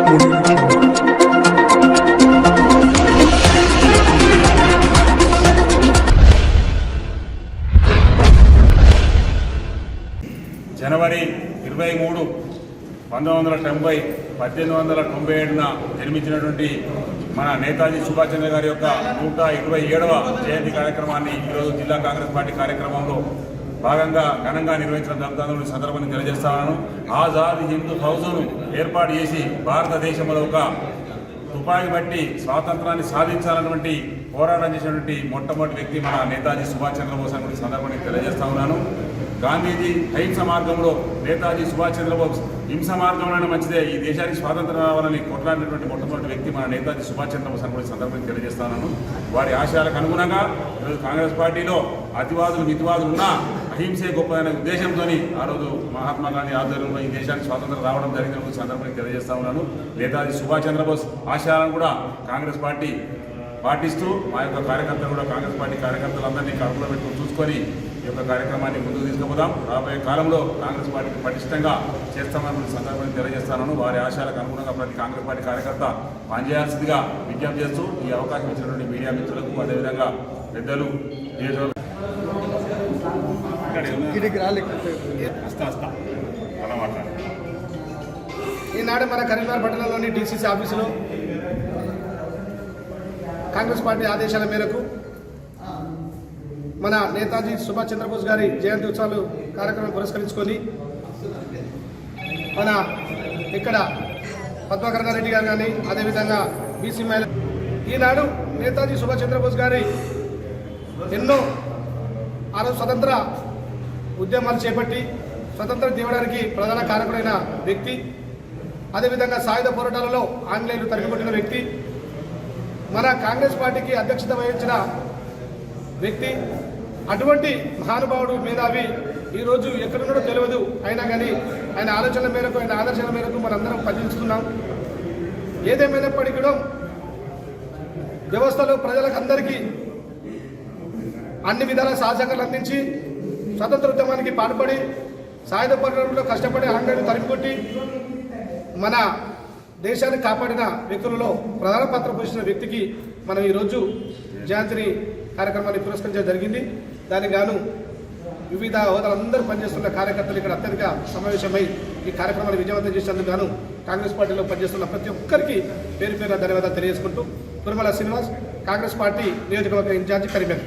జనవరి 23, 1990 1897న జన్మించినటువంటి మన నేతాజీ సుభాష్ చంద్ర గారి యొక్క 127వ జయంతి కార్యక్రమాన్ని ఈరోజు జిల్లా కాంగ్రెస్ పార్టీ కార్యక్రమంలో భాగంగా ఘనంగా నిర్వహించడం జరుగుతుందని సందర్భంగా తెలియజేస్తాను. ఆజాద్ హిందూ ఫౌజ్ను ఏర్పాటు చేసి భారతదేశంలో ఒక తుపాకీ బట్టి స్వాతంత్రాన్ని సాధించాలన్నటువంటి పోరాటం చేసినటువంటి మొట్టమొదటి వ్యక్తి మన నేతాజీ సుభాష్ చంద్రబోస్ అని సందర్భంగా తెలియజేస్తా ఉన్నాను. గాంధీజీ అహింస మార్గంలో, నేతాజీ సుభాష్ చంద్రబోస్ హింస మార్గంలోనే మంచిదే, ఈ దేశానికి స్వాతంత్రం రావాలని కొట్లాడినటువంటి మొట్టమొదటి వ్యక్తి మన నేతాజీ సుభాష్ చంద్రబోస్ అని సందర్భంగా తెలియజేస్తున్నాను. వారి ఆశయాలకు అనుగుణంగా ఈరోజు కాంగ్రెస్ పార్టీలో అతివాదులు మితివాదులు ఉన్నా అహింసే గొప్పదనే ఉద్దేశంతో ఆ రోజు మహాత్మా గాంధీ ఆధ్వర్యంలో ఈ దేశానికి స్వాతంత్రం రావడం జరిగిన సందర్భంగా తెలియజేస్తా ఉన్నాను. నేతాజీ సుభాష్ చంద్రబోస్ ఆశయాలను కూడా కాంగ్రెస్ పార్టీ పాటిస్తూ మా యొక్క కార్యకర్తలు కూడా కాంగ్రెస్ పార్టీ కార్యకర్తలందరినీ కడుపులో పెట్టుకుని చూసుకొని ఈ యొక్క కార్యక్రమాన్ని ముందుకు తీసుకుపోదాం. రాబోయే కాలంలో కాంగ్రెస్ పార్టీకి పటిష్టంగా చేస్తామని సందర్భంగా తెలియజేస్తాను. వారి ఆశయాలకు అనుగుణంగా ప్రతి కాంగ్రెస్ పార్టీ కార్యకర్త పనిచేయాల్సిందిగా విజ్ఞప్తి చేస్తూ ఈ అవకాశం ఇచ్చినటువంటి మీడియా మిత్రులకు, అదేవిధంగా పెద్దలు, ఈనాడు మన కరీంనగర్ పట్టణంలోని డీసీసీ ఆఫీసులో కాంగ్రెస్ పార్టీ ఆదేశాల మేరకు మన నేతాజీ సుభాష్ చంద్రబోస్ గారి జయంతి ఉత్సవాలు కార్యక్రమం పురస్కరించుకొని మన ఇక్కడ పద్మకరణారెడ్డి గారు కానీ, అదేవిధంగా బీసీ మహిళ, ఈనాడు నేతాజీ సుభాష్ చంద్రబోస్ గారి ఎన్నో ఆ రోజు స్వతంత్ర ఉద్యమాలు చేపట్టి స్వతంత్రం తేవడానికి ప్రధాన కారకుడైన వ్యక్తి, అదేవిధంగా సాయుధ పోరాటాలలో ఆంగ్లేయులు తరిమికొట్టిన వ్యక్తి, మన కాంగ్రెస్ పార్టీకి అధ్యక్షత వహించిన వ్యక్తి. అటువంటి మహానుభావుడు, మేధావి ఈరోజు ఎక్కడున్నాడో తెలియదు. అయినా కానీ ఆయన ఆలోచనల మేరకు, ఆయన ఆదర్శాల మేరకు మనందరం పనిచేస్తున్నాం. ఏదేమైనప్పటికీ కూడా వ్యవస్థలో ప్రజలకు అందరికీ అన్ని విధాల సహకారాలు అందించి స్వతంత్ర ఉద్యమానికి పాటుపడి సాయుధ పోరాటంలో కష్టపడి ఆంగ్లేయులు తరిమికొట్టి మన దేశాన్ని కాపాడిన వ్యక్తులలో ప్రధాన పాత్ర పోషించిన వ్యక్తికి మనం ఈరోజు జయంతిని కార్యక్రమాన్ని పురస్కరించడం జరిగింది. దానికి గాను వివిధ హోదాలందరూ పనిచేస్తున్న కార్యకర్తలు ఇక్కడ అత్యధిక సమావేశమై ఈ కార్యక్రమాన్ని విజయవంతం చేసేందుకు గాను కాంగ్రెస్ పార్టీలో పనిచేస్తున్న ప్రతి ఒక్కరికి పేరు పేరున ధన్యవాదాలు తెలియజేసుకుంటూ, కురుమల శ్రీనివాస్, కాంగ్రెస్ పార్టీ నియోజకవర్గ ఇన్ఛార్జి, కరీంనగర్.